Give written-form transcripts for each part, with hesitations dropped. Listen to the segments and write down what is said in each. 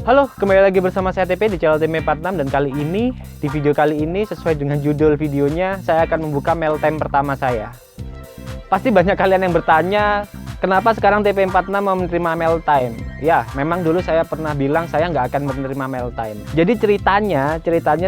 Halo, kembali lagi bersama saya TP di channel TP46 dan kali ini, di video kali ini sesuai dengan judul videonya, saya akan membuka mail time pertama saya. Pasti banyak kalian yang bertanya, kenapa sekarang TP46 mau menerima mail time? Ya, memang dulu saya pernah bilang saya nggak akan menerima mail time. Jadi ceritanya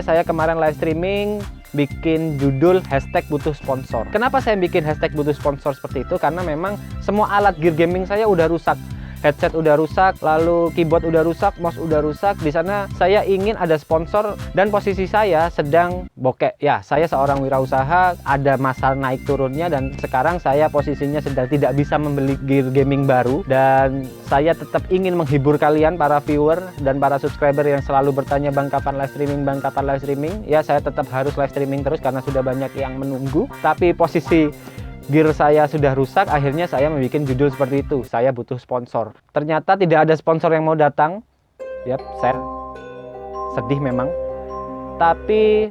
saya kemarin live streaming, bikin judul hashtag butuh sponsor. Kenapa saya bikin hashtag butuh sponsor seperti itu? Karena memang semua alat gear gaming saya udah rusak. Headset udah rusak, lalu keyboard udah rusak, mouse udah rusak. Di sana saya ingin ada sponsor dan posisi saya sedang bokek. Ya, saya seorang wirausaha, ada masa naik turunnya dan sekarang saya posisinya sedang tidak bisa membeli gear gaming baru dan saya tetap ingin menghibur kalian para viewer dan para subscriber yang selalu bertanya, "Bang, kapan live streaming? Bang, kapan live streaming?" Ya, saya tetap harus live streaming terus karena sudah banyak yang menunggu. Tapi posisi gear saya sudah rusak, akhirnya saya membuat judul seperti itu. Saya butuh sponsor. Ternyata tidak ada sponsor yang mau datang. Yap, saya sedih memang. Tapi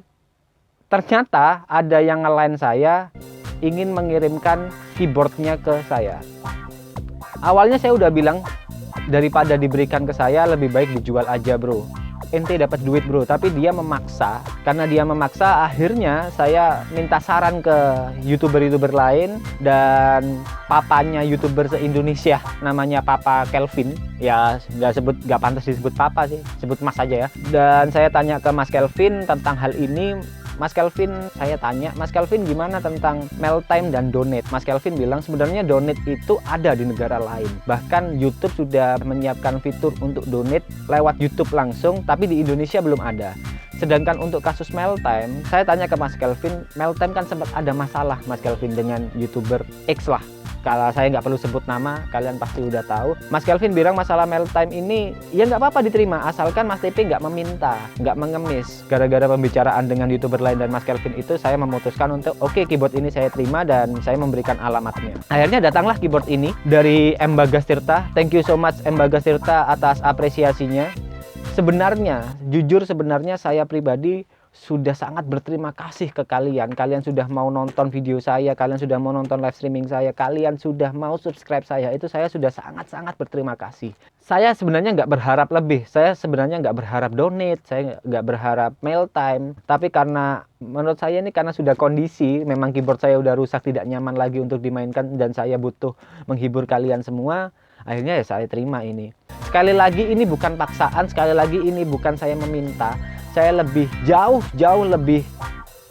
ternyata ada yang ngelain saya ingin mengirimkan keyboardnya ke saya. Awalnya saya udah bilang, daripada diberikan ke saya, lebih baik dijual aja bro. Ente dapat duit bro, tapi dia memaksa. Karena dia memaksa, akhirnya saya minta saran ke youtuber-youtuber lain dan papanya youtuber se-Indonesia, namanya Papa Kelvin. Ya nggak pantas disebut papa sih, sebut mas aja ya. Dan saya tanya ke Mas Kelvin tentang hal ini. Mas Kelvin, saya tanya, Mas Kelvin gimana tentang mail time dan donate? Mas Kelvin bilang sebenarnya donate itu ada di negara lain. Bahkan YouTube sudah menyiapkan fitur untuk donate lewat YouTube langsung, tapi di Indonesia belum ada. Sedangkan untuk kasus mail time, saya tanya ke Mas Kelvin, mail time kan sempat ada masalah Mas Kelvin dengan YouTuber X lah. Kalau saya nggak perlu sebut nama, kalian pasti udah tahu. Mas Kelvin bilang masalah mail time ini, ya nggak apa-apa diterima, asalkan Mas TP nggak meminta, nggak mengemis. Gara-gara pembicaraan dengan YouTuber lain dan Mas Kelvin itu, saya memutuskan untuk, oke, keyboard ini saya terima dan saya memberikan alamatnya. Akhirnya datanglah keyboard ini dari M. Bagas Tirta. Thank you so much M. Bagas Tirta atas apresiasinya. Sebenarnya, jujur sebenarnya saya pribadi sudah sangat berterima kasih ke kalian. Kalian sudah mau nonton video saya, kalian sudah mau nonton live streaming saya, kalian sudah mau subscribe saya. Itu saya sudah sangat-sangat berterima kasih. Saya sebenarnya nggak berharap lebih. Saya sebenarnya nggak berharap donate, saya nggak berharap mail time. Tapi karena menurut saya ini karena sudah kondisi, memang keyboard saya udah rusak, tidak nyaman lagi untuk dimainkan dan saya butuh menghibur kalian semua. Akhirnya ya saya terima ini. Sekali lagi ini bukan paksaan, sekali lagi ini bukan saya meminta. Saya lebih jauh lebih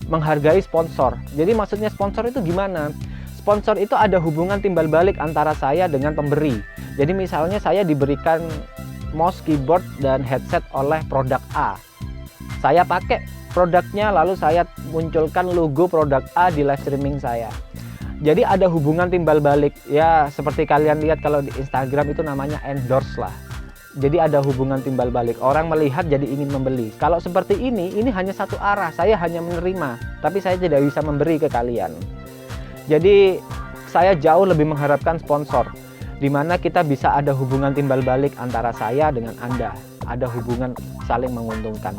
menghargai sponsor. Jadi maksudnya sponsor itu gimana? Sponsor itu ada hubungan timbal balik antara saya dengan pemberi. Jadi misalnya saya diberikan mouse, keyboard, dan headset oleh produk A. Saya pakai produknya lalu saya munculkan logo produk A di live streaming saya. Jadi ada hubungan timbal balik. Ya seperti kalian lihat kalau di Instagram itu namanya endorse lah. Jadi ada hubungan timbal balik. Orang melihat jadi ingin membeli. Kalau seperti ini hanya satu arah. Saya hanya menerima, tapi saya tidak bisa memberi ke kalian. Jadi saya jauh lebih mengharapkan sponsor, di mana kita bisa ada hubungan timbal balik antara saya dengan Anda. Ada hubungan saling menguntungkan.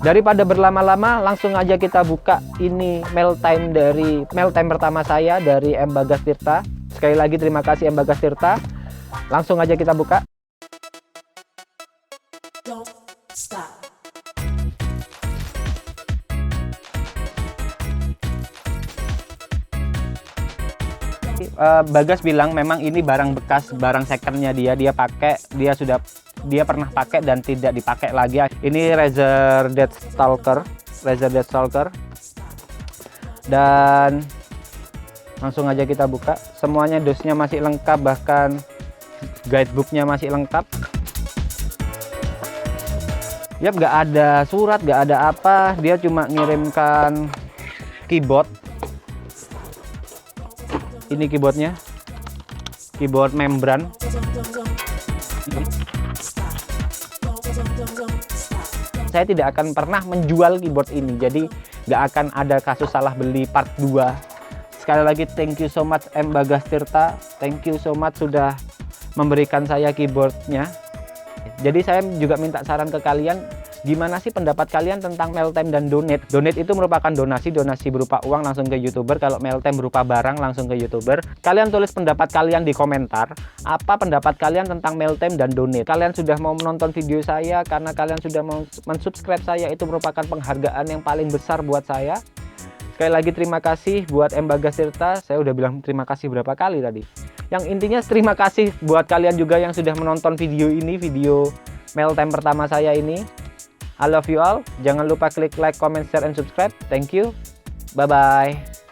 Daripada berlama-lama, langsung aja kita buka ini mail time pertama saya dari M. Bagas Tirta. Sekali lagi terima kasih M. Bagas Tirta. Langsung aja kita buka. Bagas bilang memang ini barang bekas, barang secondnya dia pakai, dia pernah pakai dan tidak dipakai lagi. Ini Razer Death Stalker dan langsung aja kita buka. Semuanya dosnya masih lengkap, bahkan guidebooknya masih lengkap. Yap, nggak ada surat, nggak ada apa, dia cuma ngirimkan keyboard. Ini keyboardnya, keyboard membran. Saya tidak akan pernah menjual keyboard ini, jadi nggak akan ada kasus salah beli part 2. Sekali lagi thank you so much M. Bagas Tirta, thank you so much sudah memberikan saya keyboardnya. Jadi saya juga minta saran ke kalian, Gimana sih pendapat kalian tentang Meltime dan Donate? Donate itu merupakan donasi berupa uang langsung ke YouTuber. Kalau Meltime berupa barang langsung ke YouTuber. Kalian tulis pendapat kalian di komentar. Apa pendapat kalian tentang Meltime dan Donate? Kalian sudah mau menonton video saya karena kalian sudah mau mensubscribe saya, itu merupakan penghargaan yang paling besar buat saya. Sekali lagi terima kasih buat M. Bagastirta. Saya udah bilang terima kasih berapa kali tadi. Yang intinya terima kasih buat kalian juga yang sudah menonton video ini, video Meltime pertama saya ini. I love you all. Jangan lupa klik like, comment, share, and subscribe. Thank you. Bye-bye.